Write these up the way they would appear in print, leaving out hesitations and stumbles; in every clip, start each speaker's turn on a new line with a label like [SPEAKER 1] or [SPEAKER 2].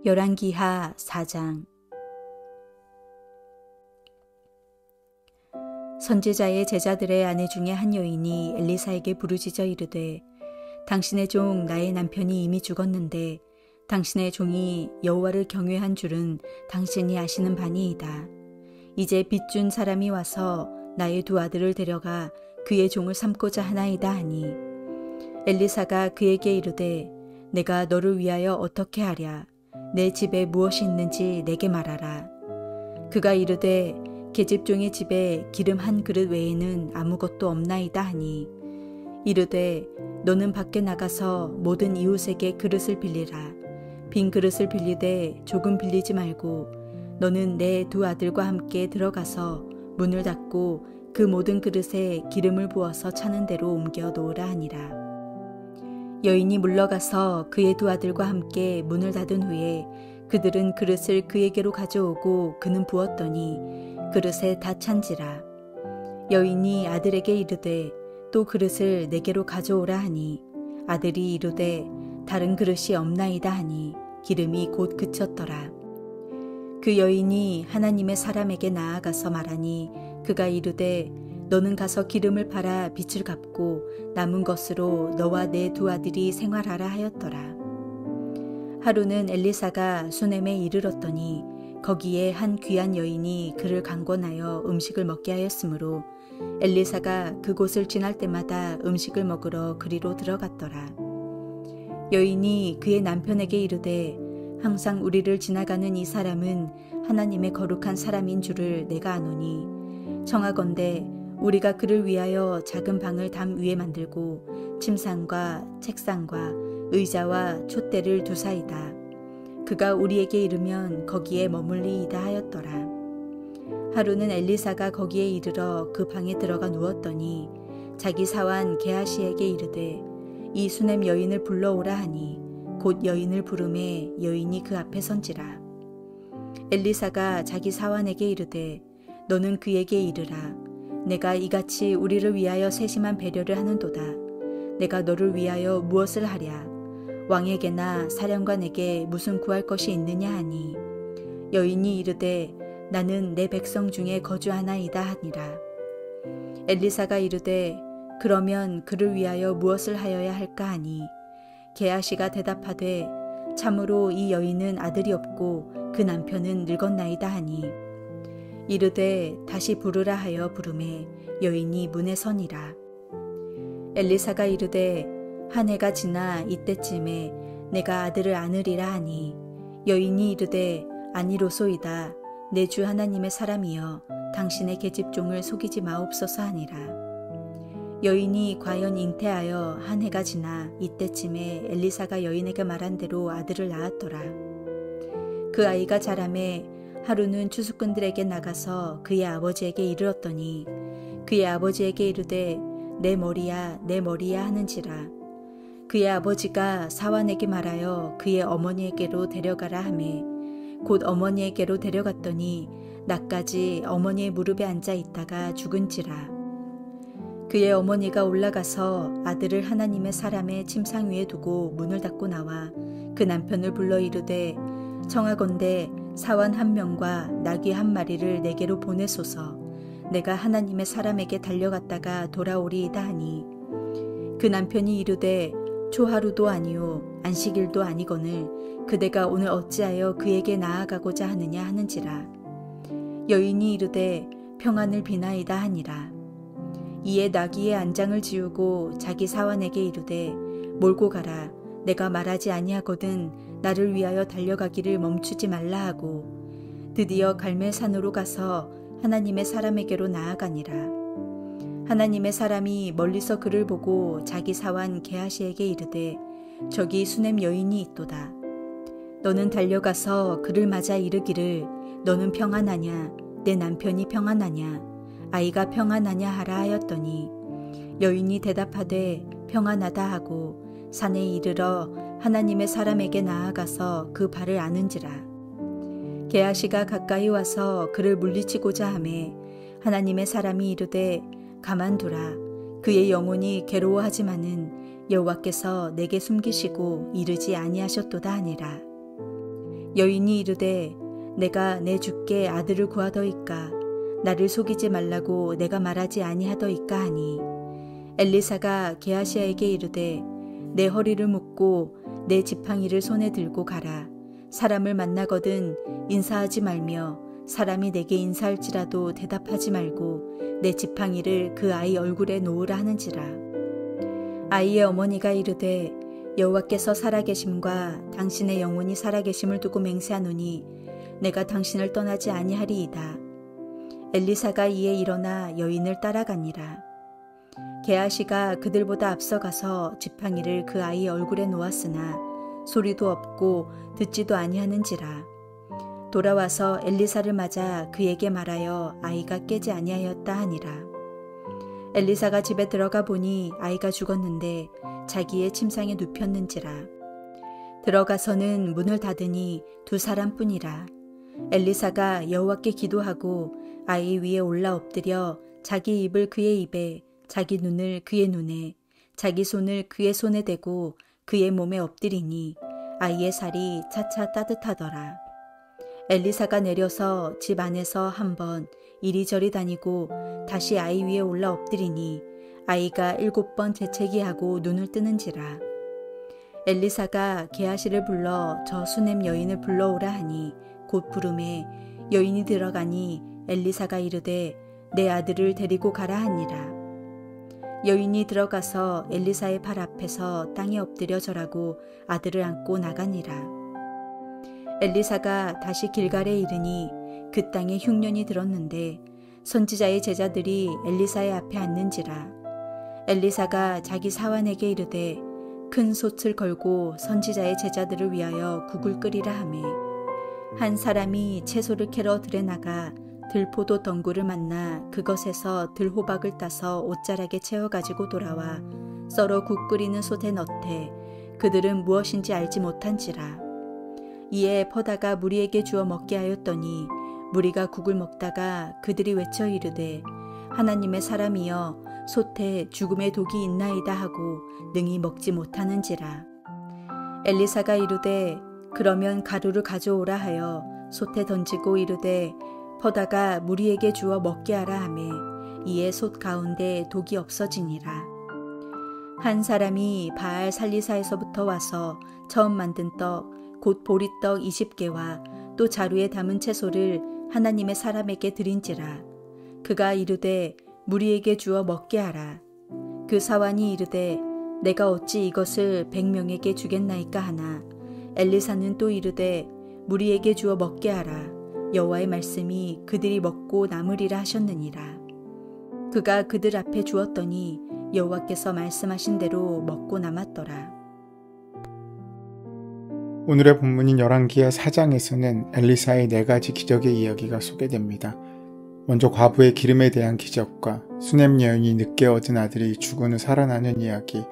[SPEAKER 1] 열왕기하 4장. 선지자의 제자들의 아내 중에 한 여인이 엘리사에게 부르짖어 이르되, 당신의 종 나의 남편이 이미 죽었는데 당신의 종이 여호와를 경외한 줄은 당신이 아시는 바니이다. 이제 빚준 사람이 와서 나의 두 아들을 데려가 그의 종을 삼고자 하나이다 하니, 엘리사가 그에게 이르되, 내가 너를 위하여 어떻게 하랴? 내 집에 무엇이 있는지 내게 말하라. 그가 이르되, 계집종의 집에 기름 한 그릇 외에는 아무것도 없나이다 하니, 이르되, 너는 밖에 나가서 모든 이웃에게 그릇을 빌리라. 빈 그릇을 빌리되 조금 빌리지 말고 너는 내 두 아들과 함께 들어가서 문을 닫고 그 모든 그릇에 기름을 부어서 차는 대로 옮겨 놓으라 하니라. 여인이 물러가서 그의 두 아들과 함께 문을 닫은 후에 그들은 그릇을 그에게로 가져오고 그는 부었더니 그릇에 다 찬지라. 여인이 아들에게 이르되, 또 그릇을 내게로 가져오라 하니, 아들이 이르되, 다른 그릇이 없나이다 하니 기름이 곧 그쳤더라. 그 여인이 하나님의 사람에게 나아가서 말하니, 그가 이르되, 너는 가서 기름을 팔아 빚을 갚고 남은 것으로 너와 내 두 아들이 생활하라 하였더라. 하루는 엘리사가 수넴에 이르렀더니 거기에 한 귀한 여인이 그를 강권하여 음식을 먹게 하였으므로 엘리사가 그곳을 지날 때마다 음식을 먹으러 그리로 들어갔더라. 여인이 그의 남편에게 이르되, 항상 우리를 지나가는 이 사람은 하나님의 거룩한 사람인 줄을 내가 아노니, 청하건대 우리가 그를 위하여 작은 방을 담 위에 만들고 침상과 책상과 의자와 촛대를 두사이다. 그가 우리에게 이르면 거기에 머물리이다 하였더라. 하루는 엘리사가 거기에 이르러 그 방에 들어가 누웠더니 자기 사환 게하시에게 이르되, 이 수넴 여인을 불러오라 하니 곧 여인을 부르매 여인이 그 앞에 선지라. 엘리사가 자기 사환에게 이르되, 너는 그에게 이르라. 내가 이같이 우리를 위하여 세심한 배려를 하는도다. 내가 너를 위하여 무엇을 하랴? 왕에게나 사령관에게 무슨 구할 것이 있느냐 하니, 여인이 이르되, 나는 내 백성 중에 거주하나이다 하니라. 엘리사가 이르되, 그러면 그를 위하여 무엇을 하여야 할까 하니, 게하시가 대답하되, 참으로 이 여인은 아들이 없고 그 남편은 늙었나이다 하니, 이르되 다시 부르라 하여 부르매 여인이 문에 서니라. 엘리사가 이르되, 한 해가 지나 이때쯤에 내가 아들을 안으리라 하니, 여인이 이르되, 아니로소이다. 내 주 하나님의 사람이여, 당신의 계집종을 속이지 마옵소서 하니라. 여인이 과연 잉태하여 한 해가 지나 이때쯤에 엘리사가 여인에게 말한 대로 아들을 낳았더라. 그 아이가 자라매 하루는 추수꾼들에게 나가서 그의 아버지에게 이르렀더니 그의 아버지에게 이르되, 내 머리야 내 머리야 하는지라. 그의 아버지가 사환에게 말하여 그의 어머니에게로 데려가라 하매 곧 어머니에게로 데려갔더니 낮까지 어머니의 무릎에 앉아 있다가 죽은지라. 그의 어머니가 올라가서 아들을 하나님의 사람의 침상 위에 두고 문을 닫고 나와 그 남편을 불러 이르되, 청하건대 사환 한 명과 나귀 한 마리를 내게로 보내소서. 내가 하나님의 사람에게 달려갔다가 돌아오리이다 하니, 그 남편이 이르되, 초하루도 아니요 안식일도 아니거늘 그대가 오늘 어찌하여 그에게 나아가고자 하느냐 하는지라. 여인이 이르되, 평안을 비나이다 하니라. 이에 나귀의 안장을 지우고 자기 사환에게 이르되, 몰고 가라. 내가 말하지 아니하거든 나를 위하여 달려가기를 멈추지 말라 하고 드디어 갈멜산으로 가서 하나님의 사람에게로 나아가니라. 하나님의 사람이 멀리서 그를 보고 자기 사환 게하시에게 이르되, 저기 수넴 여인이 있도다. 너는 달려가서 그를 맞아 이르기를, 너는 평안하냐? 내 남편이 평안하냐? 아이가 평안하냐 하라 하였더니, 여인이 대답하되 평안하다 하고 산에 이르러 하나님의 사람에게 나아가서 그 발을 아는지라. 게하시가 가까이 와서 그를 물리치고자 하매 하나님의 사람이 이르되, 가만두라. 그의 영혼이 괴로워하지만은 여호와께서 내게 숨기시고 이르지 아니하셨도다 하니라. 여인이 이르되 내가 내 주께 아들을 구하더이까 나를 속이지 말라고 내가 말하지 아니하더이까 하니 엘리사가 게하시야에게 이르되 내 허리를 묶고 내 지팡이를 손에 들고 가라. 사람을 만나거든 인사하지 말며 사람이 내게 인사할지라도 대답하지 말고 내 지팡이를 그 아이 얼굴에 놓으라 하는지라. 아이의 어머니가 이르되 여호와께서 살아계심과 당신의 영혼이 살아계심을 두고 맹세하노니 내가 당신을 떠나지 아니하리이다. 엘리사가 이에 일어나 여인을 따라가니라. 게하시가 그들보다 앞서가서 지팡이를 그 아이 얼굴에 놓았으나 소리도 없고 듣지도 아니하는지라. 돌아와서 엘리사를 맞아 그에게 말하여 아이가 깨지 아니하였다 하니라. 엘리사가 집에 들어가 보니 아이가 죽었는데 자기의 침상에 눕혔는지라. 들어가서는 문을 닫으니 두 사람뿐이라. 엘리사가 여호와께 기도하고 아이 위에 올라 엎드려 자기 입을 그의 입에 자기 눈을 그의 눈에 자기 손을 그의 손에 대고 그의 몸에 엎드리니 아이의 살이 차차 따뜻하더라. 엘리사가 내려서 집 안에서 한번 이리저리 다니고 다시 아이 위에 올라 엎드리니 아이가 7번 재채기하고 눈을 뜨는지라. 엘리사가 게하시를 불러 저 수넴 여인을 불러오라 하니 곧 부르매 여인이 들어가니 엘리사가 이르되 내 아들을 데리고 가라 하니라. 여인이 들어가서 엘리사의 발 앞에서 땅에 엎드려 절하고 아들을 안고 나가니라. 엘리사가 다시 길갈에 이르니 그 땅에 흉년이 들었는데 선지자의 제자들이 엘리사의 앞에 앉는지라. 엘리사가 자기 사환에게 이르되 큰 솥을 걸고 선지자의 제자들을 위하여 국을 끓이라 하매 한 사람이 채소를 캐러 들에 나가 들포도 덩굴을 만나 그것에서 들호박을 따서 옷자락에 채워 가지고 돌아와 썰어 국 끓이는 솥에 넣되 그들은 무엇인지 알지 못한지라. 이에 퍼다가 무리에게 주어 먹게 하였더니 무리가 국을 먹다가 그들이 외쳐 이르되 하나님의 사람이여 솥에 죽음의 독이 있나이다 하고 능히 먹지 못하는지라. 엘리사가 이르되 그러면 가루를 가져오라 하여 솥에 던지고 이르되 퍼다가 무리에게 주어 먹게 하라 하매 이에 솥 가운데 독이 없어지니라. 한 사람이 바알 살리사에서부터 와서 처음 만든 떡 곧 보리떡 20개와 또 자루에 담은 채소를 하나님의 사람에게 드린지라. 그가 이르되 무리에게 주어 먹게 하라. 그 사환이 이르되 내가 어찌 이것을 100명에게 주겠나이까 하나 엘리사는 또 이르되 무리에게 주어 먹게 하라. 여호와의 말씀이 그들이 먹고 남으리라 하셨느니라. 그가 그들 앞에 주었더니 여호와께서 말씀하신 대로 먹고 남았더라.
[SPEAKER 2] 오늘의 본문인 열왕기하 4장에서는 엘리사의 4가지 기적의 이야기가 소개됩니다. 먼저 과부의 기름에 대한 기적과 수넴 여인이 늦게 얻은 아들이 죽은 후 살아나는 이야기,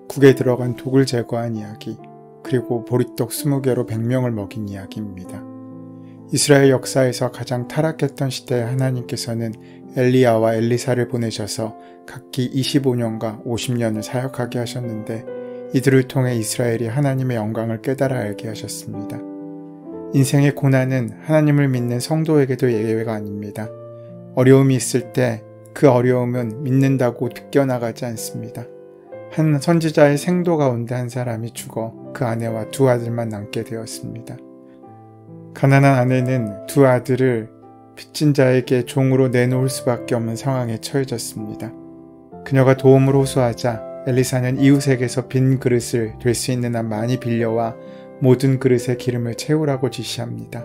[SPEAKER 2] 국에 들어간 독을 제거한 이야기, 그리고 보리떡 20개로 100명을 먹인 이야기입니다. 이스라엘 역사에서 가장 타락했던 시대에 하나님께서는 엘리야와 엘리사를 보내셔서 각기 25년과 50년을 사역하게 하셨는데 이들을 통해 이스라엘이 하나님의 영광을 깨달아 알게 하셨습니다. 인생의 고난은 하나님을 믿는 성도에게도 예외가 아닙니다. 어려움이 있을 때 그 어려움은 믿는다고 비껴나가지 않습니다. 한 선지자의 생도 가운데 한 사람이 죽어 그 아내와 2 아들만 남게 되었습니다. 가난한 아내는 2 아들을 빚진 자에게 종으로 내놓을 수밖에 없는 상황에 처해졌습니다. 그녀가 도움을 호소하자 엘리사는 이웃에게서 빈 그릇을 될 수 있는 한 많이 빌려와 모든 그릇에 기름을 채우라고 지시합니다.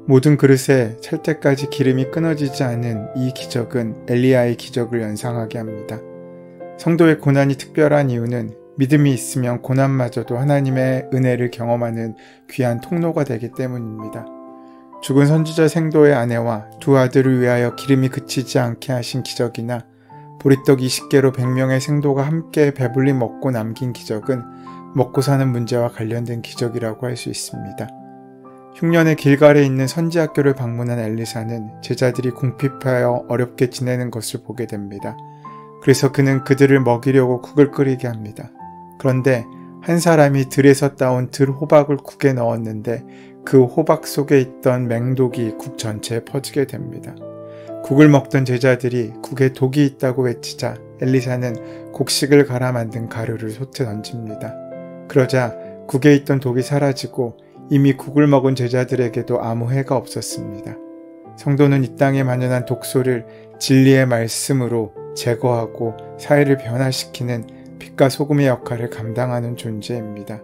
[SPEAKER 2] 모든 그릇에 찰 때까지 기름이 끊어지지 않은 이 기적은 엘리야의 기적을 연상하게 합니다. 성도의 고난이 특별한 이유는 믿음이 있으면 고난마저도 하나님의 은혜를 경험하는 귀한 통로가 되기 때문입니다. 죽은 선지자 생도의 아내와 2 아들을 위하여 기름이 그치지 않게 하신 기적이나 보리떡 20개로 100명의 생도가 함께 배불리 먹고 남긴 기적은 먹고 사는 문제와 관련된 기적이라고 할 수 있습니다. 흉년의 길갈에 있는 선지학교를 방문한 엘리사는 제자들이 궁핍하여 어렵게 지내는 것을 보게 됩니다. 그래서 그는 그들을 먹이려고 국을 끓이게 합니다. 그런데 한 사람이 들에서 따온 들호박을 국에 넣었는데 그 호박 속에 있던 맹독이 국 전체에 퍼지게 됩니다. 국을 먹던 제자들이 국에 독이 있다고 외치자 엘리사는 곡식을 갈아 만든 가루를 솥에 던집니다. 그러자 국에 있던 독이 사라지고 이미 국을 먹은 제자들에게도 아무 해가 없었습니다. 성도는 이 땅에 만연한 독소를 진리의 말씀으로 제거하고 사회를 변화시키는 빛과 소금의 역할을 감당하는 존재입니다.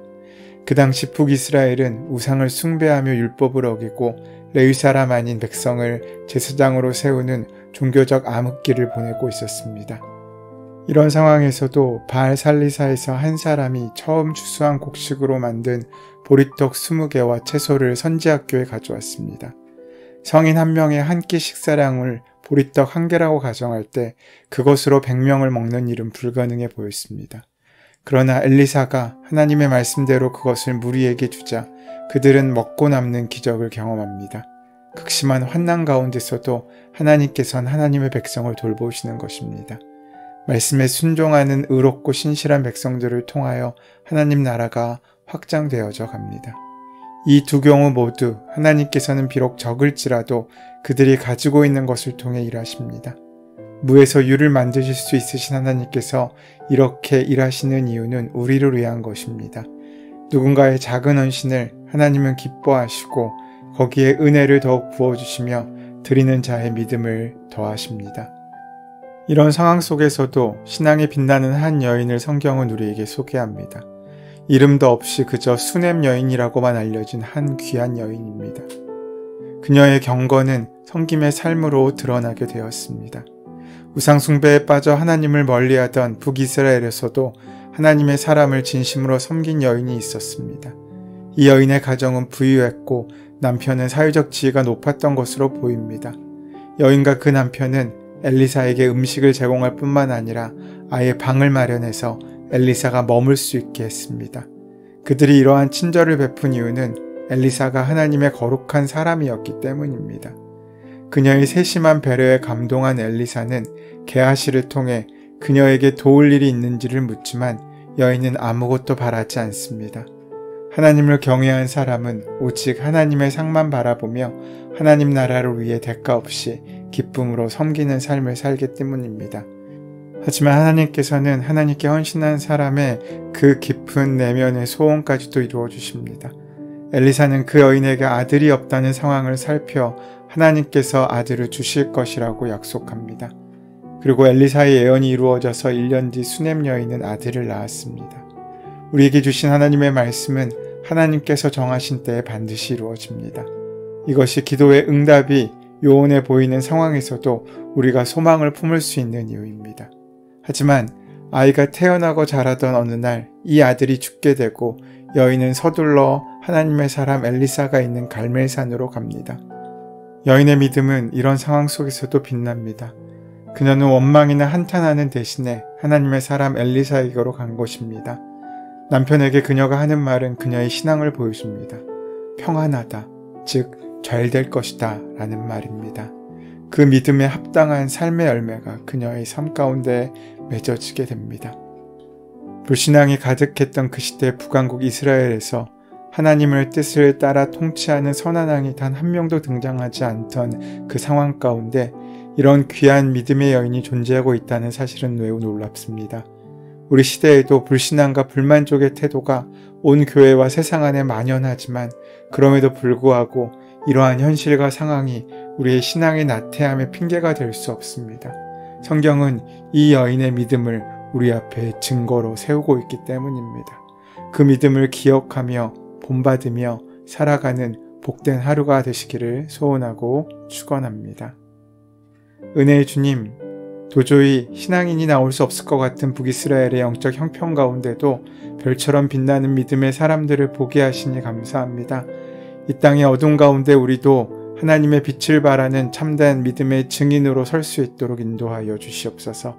[SPEAKER 2] 그 당시 북이스라엘은 우상을 숭배하며 율법을 어기고 레위 사람 아닌 백성을 제사장으로 세우는 종교적 암흑기를 보내고 있었습니다. 이런 상황에서도 바알 살리사에서 한 사람이 처음 추수한 곡식으로 만든 보리떡 20개와 채소를 선지학교에 가져왔습니다. 성인 한 명의 한 끼 식사량을 보리떡 1개라고 가정할 때 그것으로 100명을 먹는 일은 불가능해 보였습니다. 그러나 엘리사가 하나님의 말씀대로 그것을 무리에게 주자 그들은 먹고 남는 기적을 경험합니다. 극심한 환난 가운데서도 하나님께서는 하나님의 백성을 돌보시는 것입니다. 말씀에 순종하는 의롭고 신실한 백성들을 통하여 하나님 나라가 확장되어져 갑니다. 이 두 경우 모두 하나님께서는 비록 적을지라도 그들이 가지고 있는 것을 통해 일하십니다. 무에서 유를 만드실 수 있으신 하나님께서 이렇게 일하시는 이유는 우리를 위한 것입니다. 누군가의 작은 헌신을 하나님은 기뻐하시고 거기에 은혜를 더욱 부어주시며 드리는 자의 믿음을 더하십니다. 이런 상황 속에서도 신앙에 빛나는 한 여인을 성경은 우리에게 소개합니다. 이름도 없이 그저 수넴 여인이라고만 알려진 한 귀한 여인입니다. 그녀의 경건은 섬김의 삶으로 드러나게 되었습니다. 우상 숭배에 빠져 하나님을 멀리하던 북이스라엘에서도 하나님의 사람을 진심으로 섬긴 여인이 있었습니다. 이 여인의 가정은 부유했고 남편은 사회적 지위가 높았던 것으로 보입니다. 여인과 그 남편은 엘리사에게 음식을 제공할 뿐만 아니라 아예 방을 마련해서 엘리사가 머물 수 있게 했습니다. 그들이 이러한 친절을 베푼 이유는 엘리사가 하나님의 거룩한 사람이었기 때문입니다. 그녀의 세심한 배려에 감동한 엘리사는 게하시를 통해 그녀에게 도울 일이 있는지를 묻지만 여인은 아무것도 바라지 않습니다. 하나님을 경외한 사람은 오직 하나님의 상만 바라보며 하나님 나라를 위해 대가 없이 기쁨으로 섬기는 삶을 살기 때문입니다. 하지만 하나님께서는 하나님께 헌신한 사람의 그 깊은 내면의 소원까지도 이루어 주십니다. 엘리사는 그 여인에게 아들이 없다는 상황을 살펴 하나님께서 아들을 주실 것이라고 약속합니다. 그리고 엘리사의 예언이 이루어져서 1년 뒤 수넴 여인은 아들을 낳았습니다. 우리에게 주신 하나님의 말씀은 하나님께서 정하신 때에 반드시 이루어집니다. 이것이 기도의 응답이 요원해 보이는 상황에서도 우리가 소망을 품을 수 있는 이유입니다. 하지만 아이가 태어나고 자라던 어느 날 이 아들이 죽게 되고 여인은 서둘러 하나님의 사람 엘리사가 있는 갈멜산으로 갑니다. 여인의 믿음은 이런 상황 속에서도 빛납니다. 그녀는 원망이나 한탄하는 대신에 하나님의 사람 엘리사에게로 간 것입니다. 남편에게 그녀가 하는 말은 그녀의 신앙을 보여줍니다. 평안하다, 즉 잘 될 것이다 라는 말입니다. 그 믿음에 합당한 삶의 열매가 그녀의 삶 가운데 맺어지게 됩니다. 불신앙이 가득했던 그 시대 북왕국 이스라엘에서 하나님의 뜻을 따라 통치하는 선한 왕이 단 한 명도 등장하지 않던 그 상황 가운데 이런 귀한 믿음의 여인이 존재하고 있다는 사실은 매우 놀랍습니다. 우리 시대에도 불신앙과 불만족의 태도가 온 교회와 세상 안에 만연하지만 그럼에도 불구하고 이러한 현실과 상황이 우리의 신앙의 나태함의 핑계가 될 수 없습니다. 성경은 이 여인의 믿음을 우리 앞에 증거로 세우고 있기 때문입니다. 그 믿음을 기억하며 본받으며 살아가는 복된 하루가 되시기를 소원하고 축원합니다. 은혜의 주님, 도저히 신앙인이 나올 수 없을 것 같은 북이스라엘의 영적 형편 가운데도 별처럼 빛나는 믿음의 사람들을 보게 하시니 감사합니다. 이 땅의 어둠 가운데 우리도 하나님의 빛을 발하는 참된 믿음의 증인으로 설 수 있도록 인도하여 주시옵소서.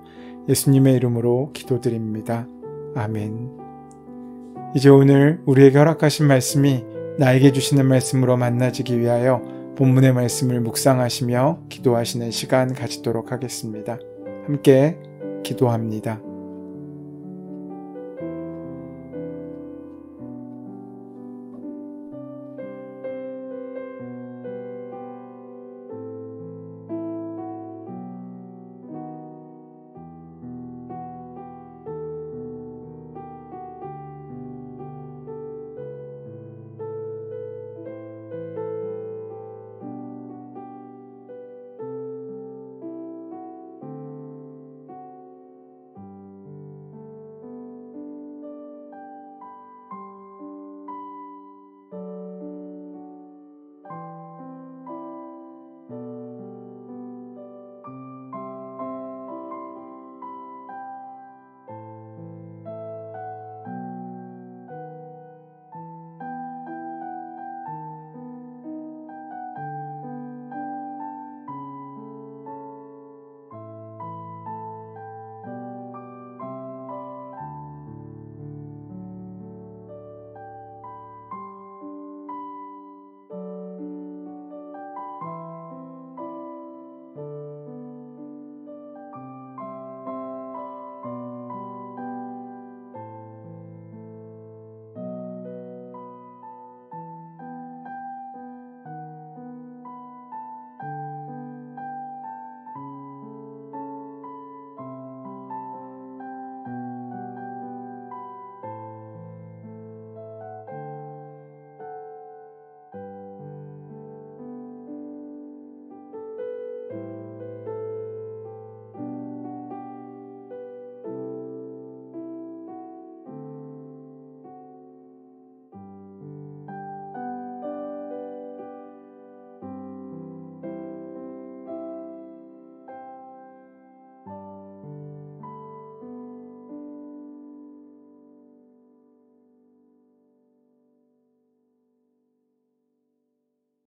[SPEAKER 2] 예수님의 이름으로 기도드립니다. 아멘. 이제 오늘 우리에게 허락하신 말씀이 나에게 주시는 말씀으로 만나지기 위하여 본문의 말씀을 묵상하시며 기도하시는 시간 가지도록 하겠습니다. 함께 기도합니다.